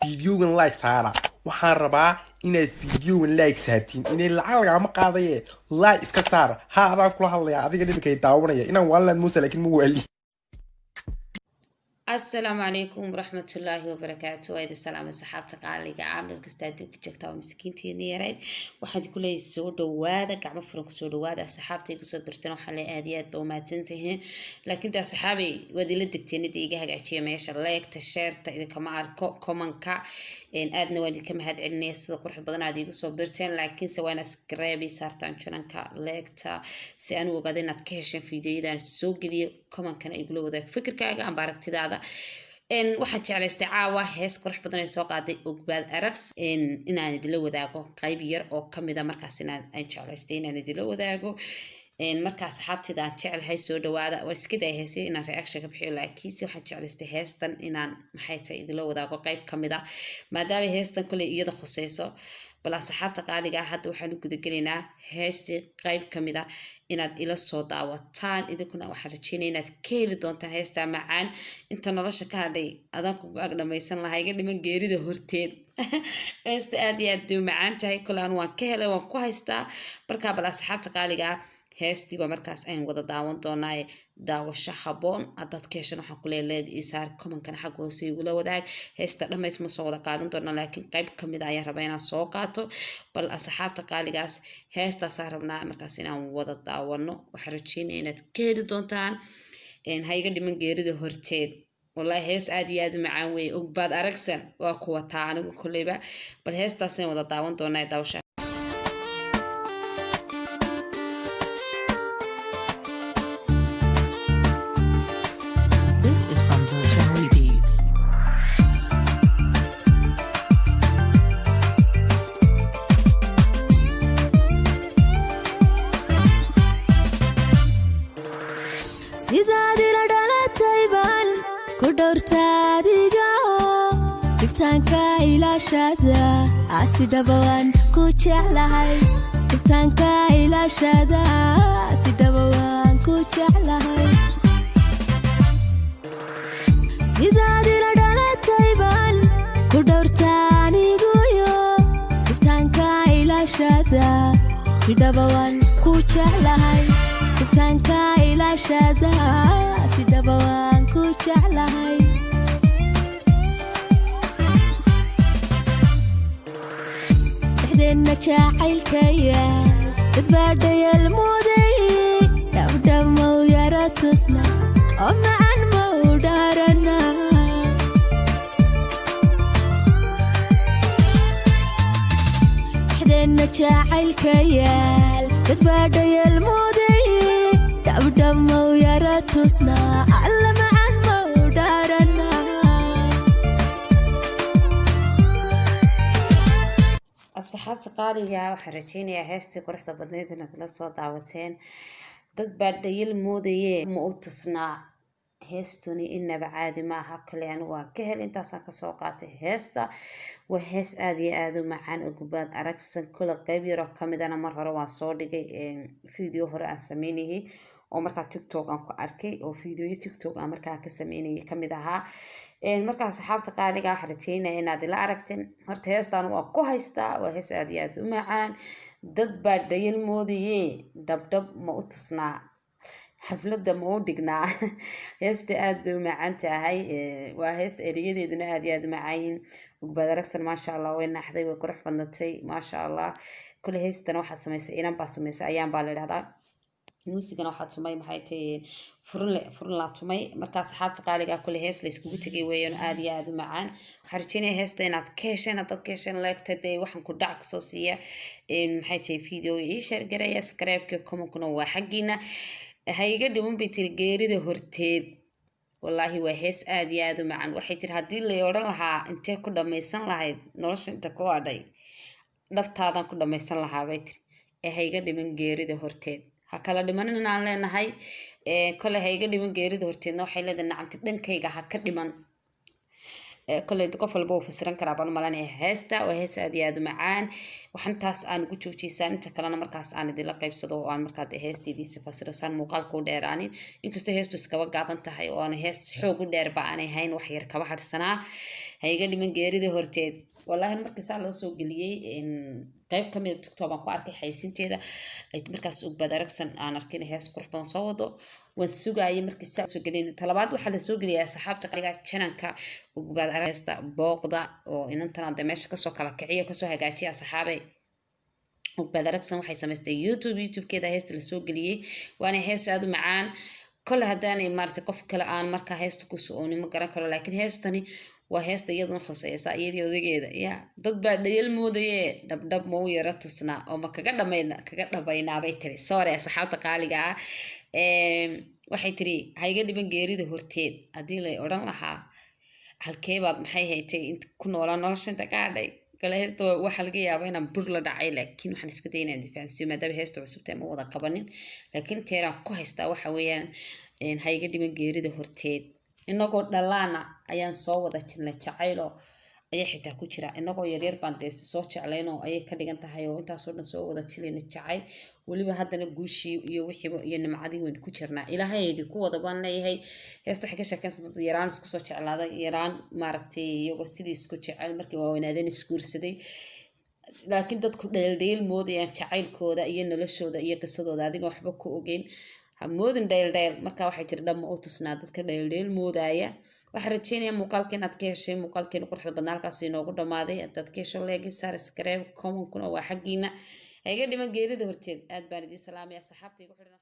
fiidiyogan like saara waxaan rabaa inaad fiidiyogan like saartiin inay lacag lagama qaadaye like iska saar ha adaan kula hadlaya adiga dhibkay daawanaya inaan waalaad muusa laakiin ma waali السلام عليكم ورحمة الله وبركاته. وإذا السلام الصحابة قال لي عامل كستاديو كجكتا ومسكينتي نيرين واحد كله يسود ووادا كعب فرنك سود ووادا صحابتي كسود برتنا وحلي آديات بوما تنتهين لكن ده صحابي ودي لدكتين دي جهة عشية ماشى لايك تشيرت إذا كمان كومنكا إن أدنى ودي كم هاد علني صدق وروح بدنا دي كسود برتين لكن سوانا سكرابي صارت عنشانكا لايك تا سأنو وقدرنا تكشف فيديو إذا السوق اللي كمان كان يقولوا ذاك فكر كأجا عم بارك تدادا إن واحد جعل استعاوة هيس قرح بدنا يسوق عادي وقبل أركس إن أنا دلو ذاكو قيبير أو كم إذا مركز إن جعل استين أنا دلو ذاكو إن مركز حابتي ذا جعل هاي سود وهذا وسكده هسي إن رياكشن كبحي ولا كيسي واحد جعل استهستن إن محيط دلو ذاكو قيب كم إذا ما دام هستن كل يد خصيصه بلا صحابة قالي حتى وحنا كده قلنا هستي قيب كم إذا إن إلى صودا وطان إذا كنا وحرجين إن كيل دونتان هستا معان أنت نرش كهذي أذنكم أغنى ما يسمى لها يقدر من غير ده هرتين هستا أدي أدو معان تهي كل أنواع كهلا وكويستا بركة بلا صحابة قالي هستي بمركز أين وضع داون دوناي داوشة حبون عدد كيشنا حقولي لاد إسار كمان كان حقو سيقولا وذاك هستا لما اسمه صودا قادم دونا لكن قيب كم دا يهربينا سوقاتو بل أصحاب تقالي هستا سهربنا مركز إنا وضع داونو وحرجين إنا تكيدو دونتان إن هايقا دي من غيري دي هورتين والله هس آدي معاوي وقباد أركسن وقوة تانو كليبا بل هستا سين وضع داون دونا داوشة This is from Virtually Beats. sidaad ila dhalatay baan ku dhowrtaadiga iftaanka ilaashada asidhabawaan ku jeclahay iftaanka ilaashada asidhabawaan ku jeclahay sidaad ila dhalatay baan ku dhowrtaaniguyo iftaanka ilaashada sidhabawaan ku jeclahay iftaanka ilaashada sidhabawaan ku jeclahay dhexdeenna jacaylkaya dad baadhayal muday dhabdhamow yara tusna oo macan mau dhaarana dhexdeenna jacaylkayaal dad baadhayal muday dhabdhamow yara tusna alla macan mau dhaarana الصحابة قالي وحرجين يا هستي قرحة بدنيت إنك لسه دعوتين ضد بعديل مودية مؤتصنع هستوني إن بعادي ما حق لأن وكهل أنت ساق سوقاته هستا وهس آدي معان أقبال أركسن كل قيبي رقم دانا مرة وصوري فيديو هرا سمينه ومركا تيك توك أنكو أركي وفيديو تيك توك أمركا كسمينه كمدها markaa saxaabta qaaliga waxa rajeynaya inaad ila aragteen horta heestan waa ku haystaa waa hees aad iyo aad u macaan dad baa dhayal moodayee dabdhab ma u tusnaa xafladda ma u dhignaa heesta aad bay u macaan tahay waa hees eriyadeeduna aad iyo aad u macaayiin ugbad aragsan maasha allah way naxday way qurux badnatay maasha allah kule heestan waxaa samaysay inan baa samaysay ayaan baa la idhahdaa muusigana waxaa tumay maxay tahay furun la tumay markaa saxaabta qaaliga kulli hees la iskugu tagay weeyaan aad iyo aad u macaan waxaan rajeynayaa heesta inaad ka hesheen dad ka hesheen like waxaan ku dhac soo siiya maxay tahay video ii share gareeya subscribe comment-kuna waa xaqiina hayga dhiman bay tiri geerida horteed wallahi waa hees aad iyo aad u macaan waxay tiri haddii la oran lahaa intee ku dhameysan lahayd nolosha inta ku adhay dhaftaadan ku dhameysan lahaa bay tiri hayga dhiman geerida horteed hakala dhimanin aan leenahay kale hayga dhiman geerida horteedna waxay leedahay nacamti dhankayga ha ka dhiman kale qof walba uu fasiran karaa baan malanaya heesta waa hees aad iyo aad u macaan waxaan taas aan ugu joojiysan inta kalena markaas aan idin la qaybsado oo aan markaa heestiisa fasirsan muuqaalka u dheeraanin inkastoo heestu iskaba gaaban tahay oo aan hees xoog u dheer ba aan ahayn wax yar kaba harsanaa hayga dhiman geerida horteed wallahi markii saa loo soo geliyay qayb kamid ah TikTok aan ku arkay xaysinteeda ay markaas Ugbaad Aragsan aan arkay hees qurux badan soo wado waan sugayay markii saa soo gelin talabaad waxa la soo geliyay asxaabta qaliga channelka Ugbaad Aragsta booqda oo inantan aan meesha ka soo kala kiciyo ka soo hagaajiya asxaabay Ugbaad Aragsan waxay samaystay YouTube-keeda heesta la soo geliyay waana hees aad u macaan kol hadaanay maartay qof kale aan marka heesta ku soo ma garan karo laakiin heestani waa heesta iyaduna khasaysa iyadii odageeda ya dad baa dhayal moodaye dhabdhab ma u yara tusnaa oo ma kaga dhamayna bay tiri sorry asxaabta qaaliga ah waxay tiri hayga dhiban geerida horteed hadii la oran lahaa halkee baad maxay haytay inta ku noolaa nolosha inta ka hadhay kala heesta waxa laga yaabaa inaan bur la dhacay laakiin waxaan isku daynaa inaan difaansiyo maadaama heesta cusubta ma wada qabanin laakiin teeraan ku haystaa waxa weeyaan hayga dhiban geerida horteed inagoo dhalaana ayaan soo wada jirnay jacaylo ayaa xitaa ku jira inagoo yaryar baan dees soo jeclayno ayay ka dhigan tahay oo intaasoo dhan soo wada jilayna jacayl waliba haddana guushii iyo wixiiba iyo nimcadii weyn ku jirnaa ilaahaydii ku wada baan leeyahay heesta waxay ka sheekaysan dad yaraan isku soo jeclaaday yaraan maaragtay iyagoo sidii isku jecel markii waaweynaadeen isguursaday laakiin dadku dheeldheel moodayaan jacaylkooda iyo noloshooda iyo qisadooda adiga waxba ku ogeyn hamoodin dheeldheel marka waxay tiri dhamma u tusnaa dadka dheeldheel moodaya waxaan rajeynayaa muuqaalkeen aad ka heshay muuqaalkeena quruxda badnaa halkaas inoogu dhamaaday haddaad ka hesho leegi subscribe comment kuna waa xaggiina hayga dhiman geerida horteed aad baan idiin salaamaya saxaabta igu xidhan